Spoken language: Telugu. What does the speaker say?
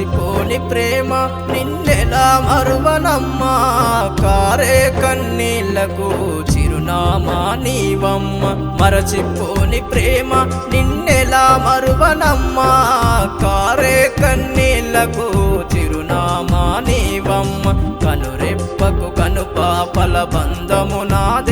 మరచిపోని ప్రేమ నిన్నెలా మరువనమ్మా కారే కన్నీళ్లకు చిరునామా నీవమ్మ మరచిపోని ప్రేమ నిన్నెలా మరువనమ్మా కారే కన్నీళ్లకు చిరునామా నీవమ్మ కనురెప్పకు కను పాపల బంధము నాదే